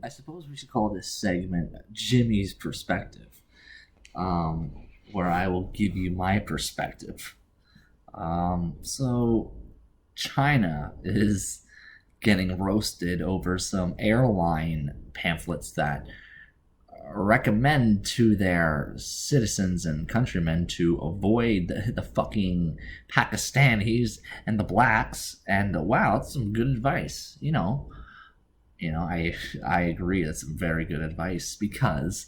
I suppose we should call this segment Jimmy's Perspective, where I will give you my perspective. So, China is getting roasted over some airline pamphlets that recommend to their citizens and countrymen to avoid the fucking Pakistanis and the blacks. And wow, that's some good advice. I agree. That's some very good advice because,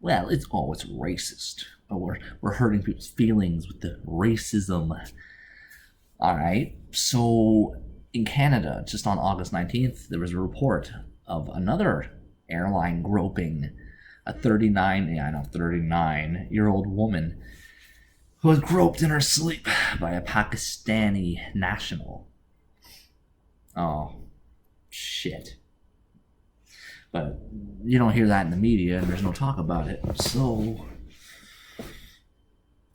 well, it's racist. But we're hurting people's feelings with the racism. All right. So in Canada, just on August 19th, there was a report of another airline groping a 39-year-old woman who was groped in her sleep by a Pakistani national. Oh, shit. But you don't hear that in the media, and there's no talk about it. So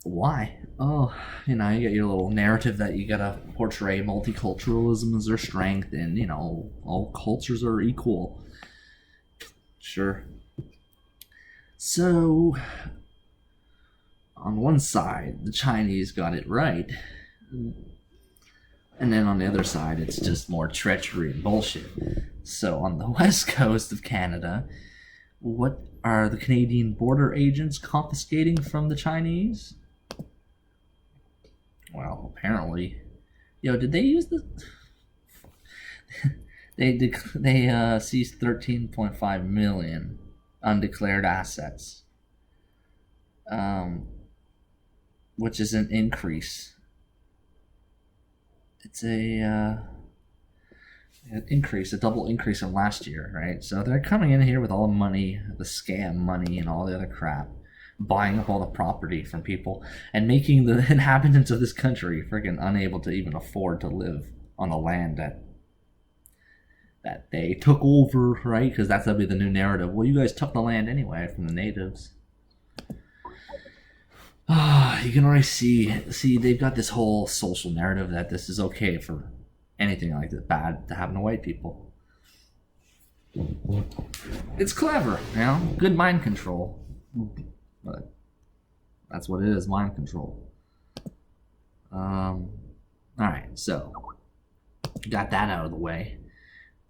why? Oh, you get your little narrative that you gotta portray multiculturalism as their strength, and all cultures are equal. Sure. So, on one side, the Chinese got it right, and then on the other side, it's just more treachery and bullshit. So, on the west coast of Canada, what are the Canadian border agents confiscating from the Chinese? Well, apparently, did they use the? They seized 13.5 million undeclared assets, which is an increase. It's an increase, a double increase from last year, right? So they're coming in here with all the money, the scam money, and all the other crap, buying up all the property from people, and making the inhabitants of this country freaking unable to even afford to live on the land that they took over, right? Because that's going to be the new narrative. Well, you guys took the land anyway from the natives. You can already see they've got this whole social narrative that this is okay for anything like this bad to happen to white people. It's clever, good mind control. But that's what it is, mind control. Alright, so got that out of the way.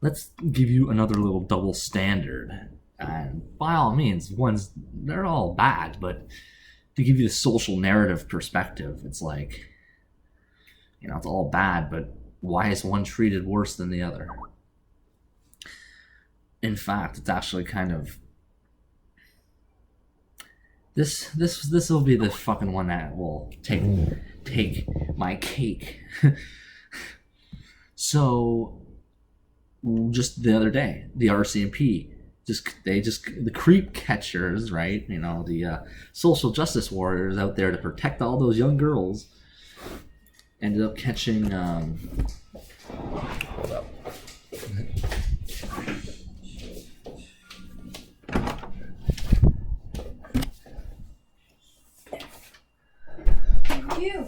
Let's give you another little double standard. And by all means, they're all bad, but to give you the social narrative perspective, it's like, it's all bad, but why is one treated worse than the other? In fact, it's actually kind of this will be the fucking one that will take my cake. So just the other day, the RCMP the creep catchers, right? The social justice warriors out there to protect all those young girls ended up catching. Hold up. Thank you.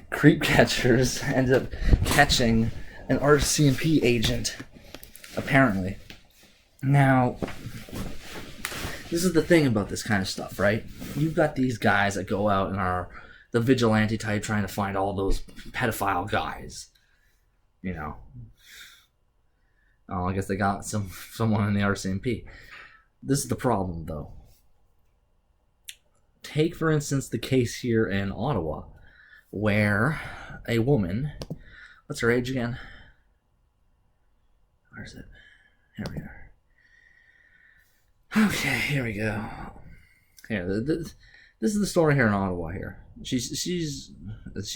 Creep catchers ended up catching an RCMP agent, apparently. Now, this is the thing about this kind of stuff, right? You've got these guys that go out and are the vigilante type trying to find all those pedophile guys. Oh, I guess they got someone in the RCMP. This is the problem, though. Take, for instance, the case here in Ottawa, where a woman, what's her age again? Where's it? Here we are. Okay, here we go. Here, this is the story here in Ottawa. Here, she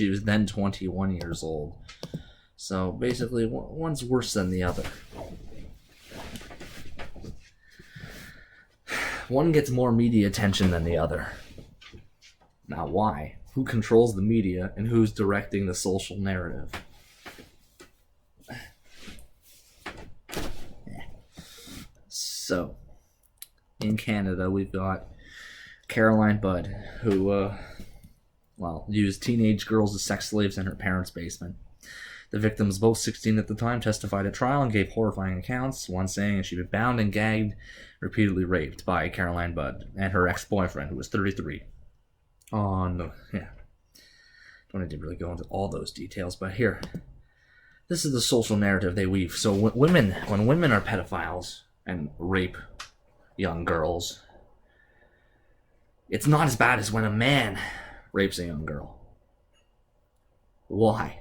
was then 21 years old. So basically, one's worse than the other. One gets more media attention than the other. Now, why? Who controls the media and who's directing the social narrative? So, in Canada, we've got Caroline Budd, who, used teenage girls as sex slaves in her parents' basement. The victims, both 16 at the time, testified at trial and gave horrifying accounts, one saying she'd been bound and gagged, repeatedly raped by Caroline Budd and her ex-boyfriend, who was 33. Oh, no. Yeah. Don't need to really go into all those details, but here. This is the social narrative they weave. So when women are pedophiles and rape young girls, it's not as bad as when a man rapes a young girl. Why?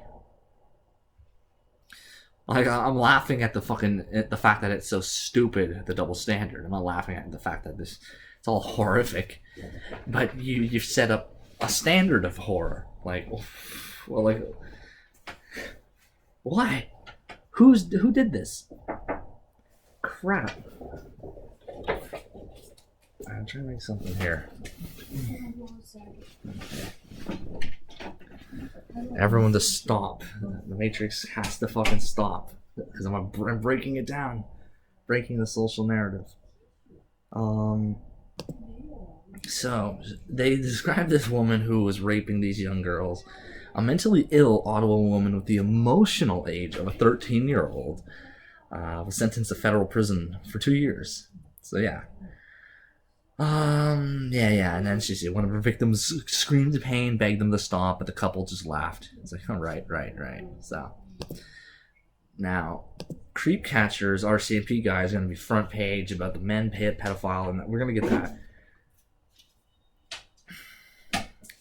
Like, I'm laughing at the fact that it's so stupid, the double standard. I'm not laughing at the fact that it's all horrific. But you've set up a standard of horror. Like, well, like, why? Who did this? Crap. I'm trying to make something here. Everyone to stop. The Matrix has to fucking stop. Because I'm breaking it down. Breaking the social narrative. So, they described this woman who was raping these young girls. A mentally ill Ottawa woman with the emotional age of a 13-year-old was sentenced to federal prison for 2 years. So, yeah. Yeah, and then she said one of her victims screamed in pain, begged them to stop, but the couple just laughed. It's like, oh, right. So, now, Creep Catchers, RCMP guy, is going to be front page about the men pedophile, and we're going to get that.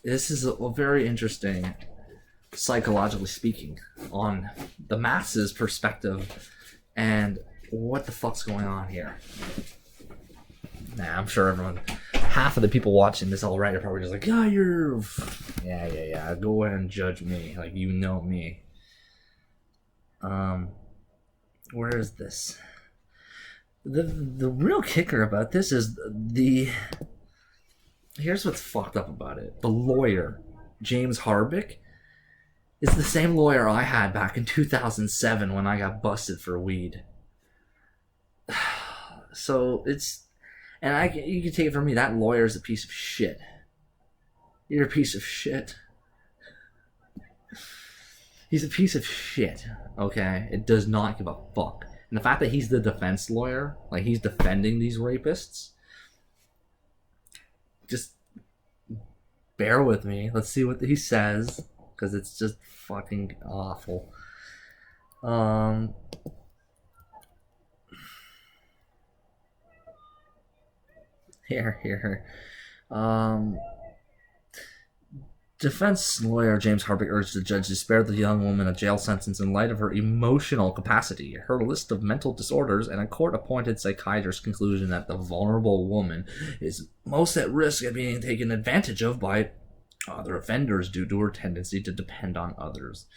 This is a very interesting, psychologically speaking, on the masses' perspective and what the fuck's going on here. Nah, I'm sure half of the people watching this already are probably just like, oh, you're... Yeah, go ahead and judge me. Like, you know me. Where is this? The real kicker about this is here's what's fucked up about it. The lawyer, James Harbick, is the same lawyer I had back in 2007 when I got busted for weed. So it's... And you can take it from me, that lawyer is a piece of shit. You're a piece of shit. He's a piece of shit, okay? It does not give a fuck. And the fact that he's the defense lawyer, like he's defending these rapists, just bear with me. Let's see what he says, because it's just fucking awful. Here. Defense lawyer James Harbick urged the judge to spare the young woman a jail sentence in light of her emotional capacity, her list of mental disorders, and a court-appointed psychiatrist's conclusion that the vulnerable woman is most at risk of being taken advantage of by other offenders due to her tendency to depend on others.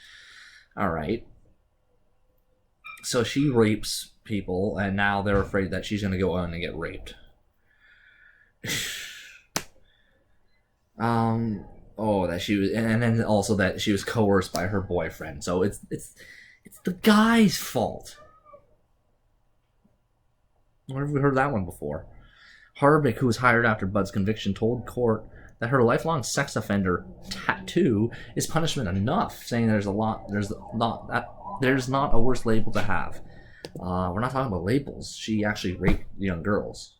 Alright. So she rapes people, and now they're afraid that she's going to go on and get raped. That she was, and then also that she was coerced by her boyfriend. So it's the guy's fault. Where have we heard that one before? Harbick, who was hired after Bud's conviction, told court that her lifelong sex offender tattoo is punishment enough, saying there's not a worse label to have. We're not talking about labels. She actually raped young girls.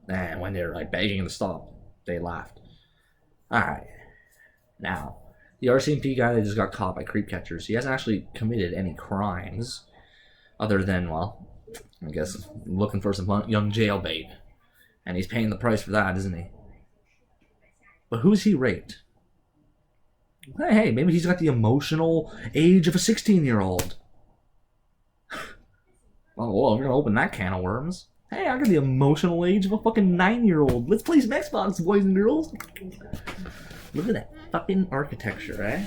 And when they're like begging to stop, they laughed. Alright. Now, the RCMP guy that just got caught by creep catchers, he hasn't actually committed any crimes other than, well, I guess looking for some young jailbait. And he's paying the price for that, isn't he? But who's he raped? Hey, maybe he's got the emotional age of a 16-year-old. Well, if you're gonna open that can of worms. Hey, I got the emotional age of a fucking 9-year-old. Let's play some Xbox, boys and girls. Look at that fucking architecture, eh?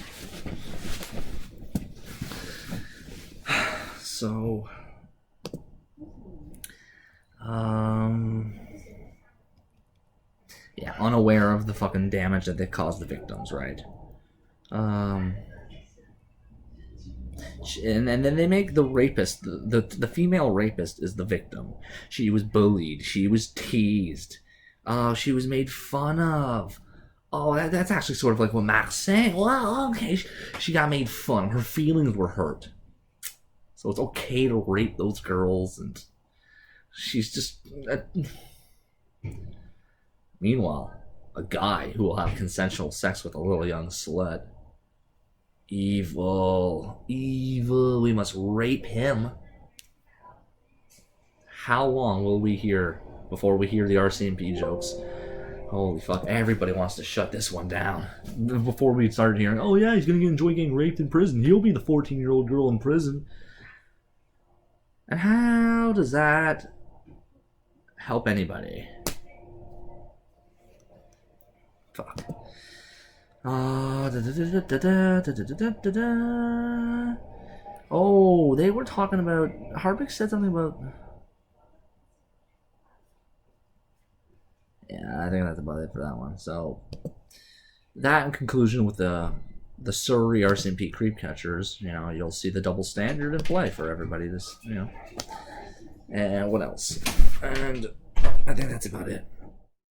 So, yeah, unaware of the fucking damage that they caused the victims, right? And then they make the rapist, the female rapist is the victim. She was bullied. She was teased. She was made fun of. Oh, that's actually sort of like what Mac's saying. Well, okay, she got made fun. Her feelings were hurt. So it's okay to rape those girls, and she's just... Meanwhile, a guy who will have consensual sex with a little young slut. Evil. Evil. We must rape him. How long will we hear before we hear the RCMP jokes? Holy fuck, everybody wants to shut this one down. Before we started hearing, oh yeah, he's gonna enjoy getting raped in prison. He'll be the 14-year-old girl in prison. And how does that help anybody? Fuck. Oh, they were talking about... Harvick said something about... Yeah, I think that's about it for that one. So, that in conclusion with the Surrey RCMP creep catchers, you know, you'll see the double standard in play for everybody. This, you know, and what else? And I think that's about it.